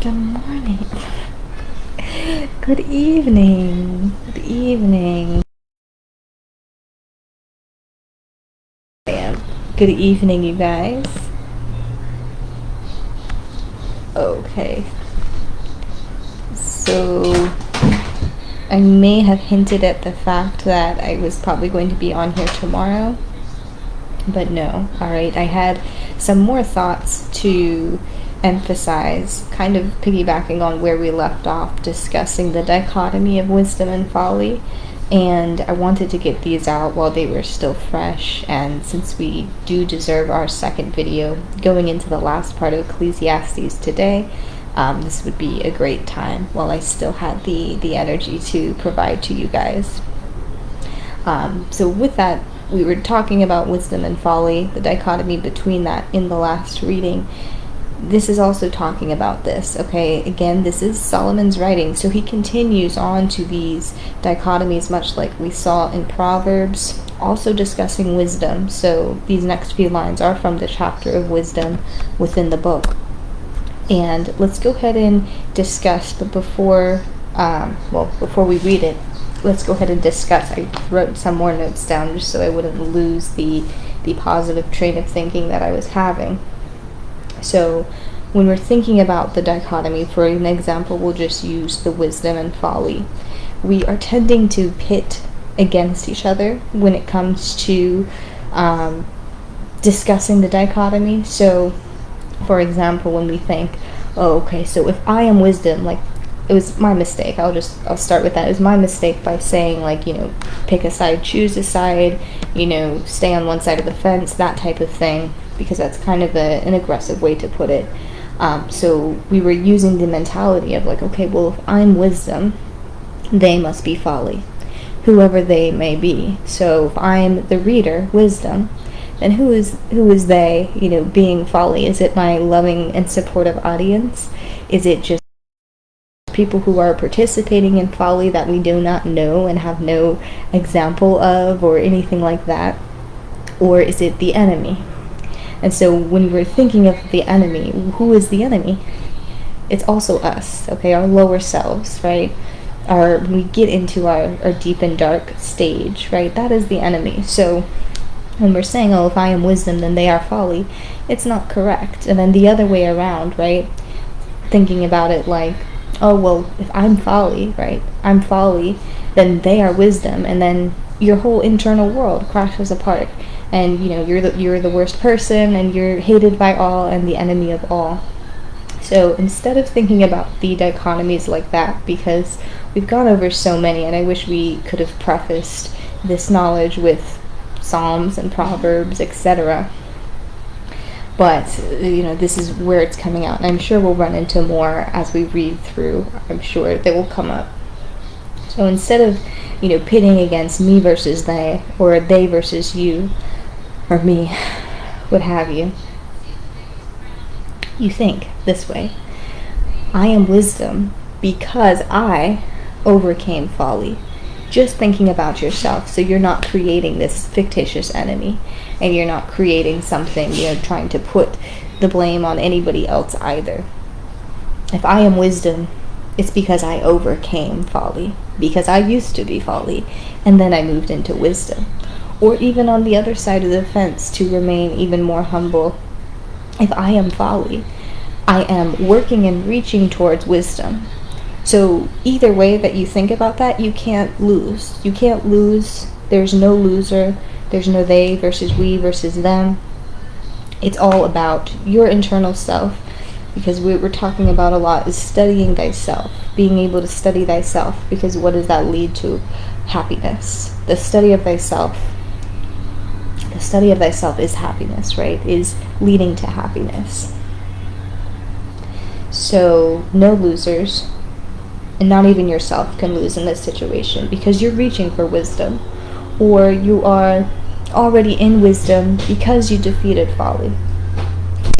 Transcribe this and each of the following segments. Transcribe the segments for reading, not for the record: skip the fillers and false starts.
Good morning. Good evening. Good evening. Good evening, you guys. Okay. So, I may have hinted at the fact that I was probably going to be on here tomorrow. But no. Alright, I had some more thoughts to emphasize, kind of piggybacking on where we left off, discussing the dichotomy of wisdom and folly, and I wanted to get these out while they were still fresh, and since we do deserve our second video going into the last part of Ecclesiastes today, this would be a great time while I still had the energy to provide to you guys. So with that, we were talking about wisdom and folly, the dichotomy between that in the last reading. This is also talking about this, okay? Again, this is Solomon's writing, so he continues on to these dichotomies, much like we saw in Proverbs, also discussing wisdom. So these next few lines are from the chapter of wisdom within the book. And let's go ahead and discuss, but before we read it, let's go ahead and discuss. I wrote some more notes down just so I wouldn't lose the positive train of thinking that I was having. So when we're thinking about the dichotomy, for an example, we'll just use the wisdom and folly. We are tending to pit against each other when it comes to discussing the dichotomy. So, for example, when we think, oh, okay, so if I am wisdom, like, it was my mistake. I'll start with that. It was my mistake by saying, like, pick a side, choose a side, stay on one side of the fence, that type of thing, because that's kind of an aggressive way to put it. So we were using the mentality of, like, okay, well, if I'm wisdom, they must be folly, whoever they may be. So if I'm the reader, wisdom, then who is they, being folly? Is it my loving and supportive audience? Is it just people who are participating in folly that we do not know and have no example of or anything like that? Or is it the enemy? And so when we're thinking of the enemy, who is the enemy? It's also us, okay, our lower selves, right? When we get into our deep and dark stage, right? That is the enemy. So when we're saying, oh, if I am wisdom, then they are folly, it's not correct. And then the other way around, right? Thinking about it like, oh, well, if I'm folly, right? I'm folly, then they are wisdom, and then your whole internal world crashes apart. And you're the worst person, and you're hated by all and the enemy of all. So instead of thinking about the dichotomies like that, because we've gone over so many, and I wish we could have prefaced this knowledge with Psalms and Proverbs, etc. But this is where it's coming out, and I'm sure we'll run into more as we read through. I'm sure they will come up. So instead of pitting against me versus they, or they versus you, or me, what have you, you think this way: I am wisdom because I overcame folly. Just thinking about yourself, so you're not creating this fictitious enemy, and you're not creating something, trying to put the blame on anybody else either. If I am wisdom, it's because I overcame folly, because I used to be folly, and then I moved into wisdom. Or even on the other side of the fence, to remain even more humble, if I am folly, I am working and reaching towards wisdom. So either way that you think about that, you can't lose. You can't lose. There's no loser. There's no they versus we versus them. It's all about your internal self, because what we're talking about a lot is studying thyself, being able to study thyself, because what does that lead to? Happiness. The study of thyself is happiness, right? Is leading to happiness. So no losers, and not even yourself can lose in this situation, because you're reaching for wisdom, or you are already in wisdom because you defeated folly.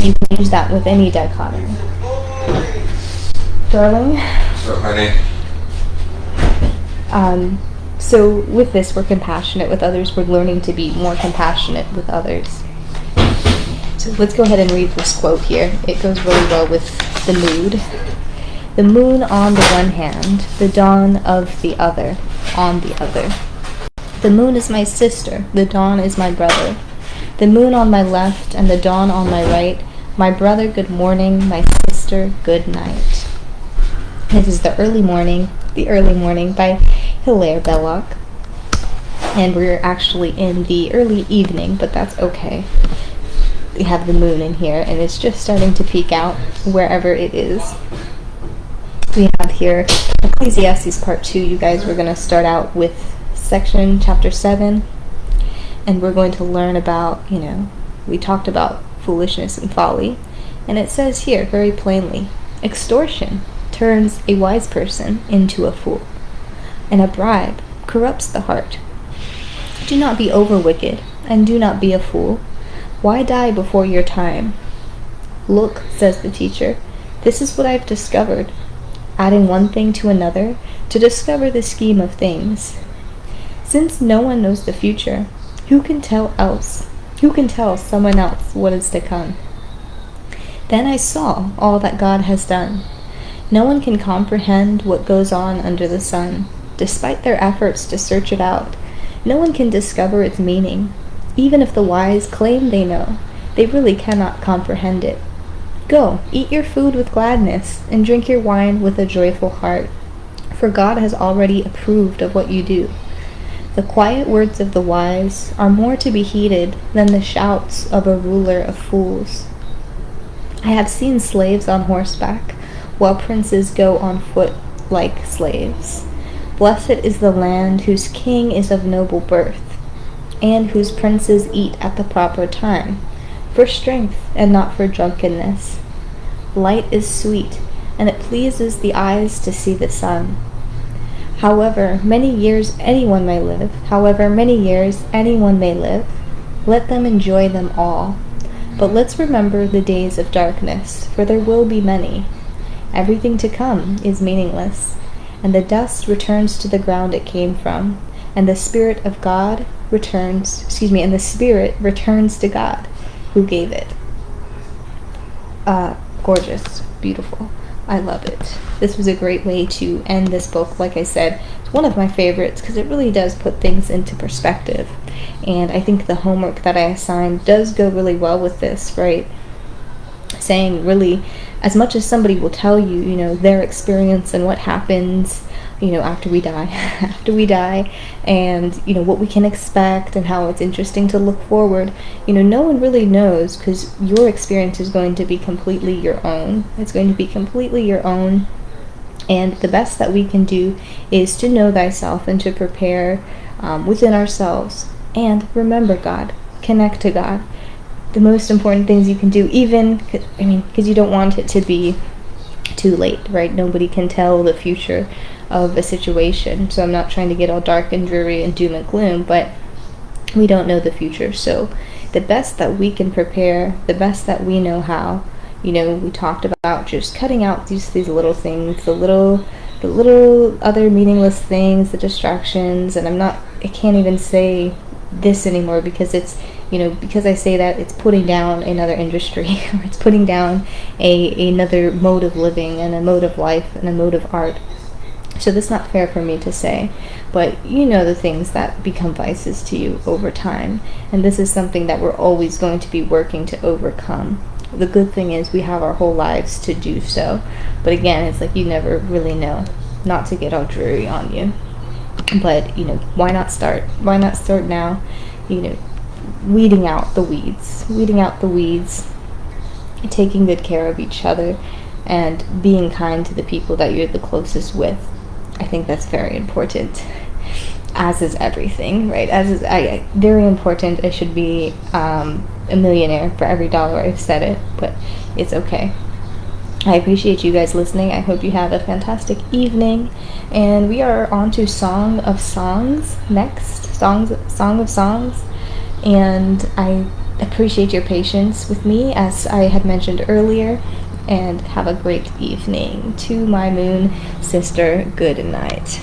You can use that with any dichotomy. Darling? So, honey? So with this, we're compassionate with others. We're learning to be more compassionate with others. So let's go ahead and read this quote here. It goes really well with the mood. The moon on the one hand, the dawn of the other on the other. The moon is my sister, the dawn is my brother. The moon on my left and the dawn on my right. My brother, good morning. My sister, good night. This is The Early Morning by Hilaire, Belloc. And we're actually in the early evening, but that's okay. We have the moon in here, and it's just starting to peek out wherever it is. We have here Ecclesiastes Part 2. You guys, we're going to start out with chapter 7, and we're going to learn about, we talked about foolishness and folly, and it says here very plainly, extortion turns a wise person into a fool, and a bribe corrupts the heart. Do not be overwicked, and do not be a fool. Why die before your time? Look, says the teacher, this is what I've discovered, adding one thing to another to discover the scheme of things. Since no one knows the future, who can tell someone else what is to come? Then I saw all that God has done. No one can comprehend what goes on under the sun, despite their efforts to search it out. No one can discover its meaning. Even if the wise claim they know, they really cannot comprehend it. Go, eat your food with gladness, and drink your wine with a joyful heart, for God has already approved of what you do. The quiet words of the wise are more to be heeded than the shouts of a ruler of fools. I have seen slaves on horseback, while princes go on foot like slaves. Blessed is the land whose king is of noble birth, and whose princes eat at the proper time, for strength and not for drunkenness. Light is sweet, and it pleases the eyes to see the sun. However many years anyone may live, let them enjoy them all. But let's remember the days of darkness, for there will be many. Everything to come is meaningless, and the dust returns to the ground it came from, and the spirit returns to God, who gave it. Gorgeous, beautiful. I love it. This was a great way to end this book. Like I said, it's one of my favorites because it really does put things into perspective. And I think the homework that I assigned does go really well with this, right? Saying really, as much as somebody will tell you, their experience and what happens, after we die, and, what we can expect and how it's interesting to look forward, no one really knows, because your experience is going to be completely your own. It's going to be completely your own, and the best that we can do is to know thyself and to prepare within ourselves, and remember God, connect to God. The most important things you can do, because you don't want it to be too late, right? Nobody can tell the future of a situation, so I'm not trying to get all dark and dreary and doom and gloom, but we don't know the future. So the best that we can prepare, the best that we know how, we talked about just cutting out these little things, the little other meaningless things, the distractions. And I can't even say this anymore because it's, because I say that, it's putting down another industry, or it's putting down another mode of living and a mode of life and a mode of art. So that's not fair for me to say, but the things that become vices to you over time, and this is something that we're always going to be working to overcome. The good thing is we have our whole lives to do so, but again, it's like you never really know, not to get all dreary on you. But why not start now, weeding out the weeds, taking good care of each other, and being kind to the people that you're the closest with. I think that's very important, as is everything, right? Very important. I should be a millionaire for every dollar I've said it, but it's okay. I appreciate you guys listening. I hope you have a fantastic evening, and we are on to Song of Songs next. Song of Songs, and I appreciate your patience with me, as I had mentioned earlier. And have a great evening. To my moon sister, good night.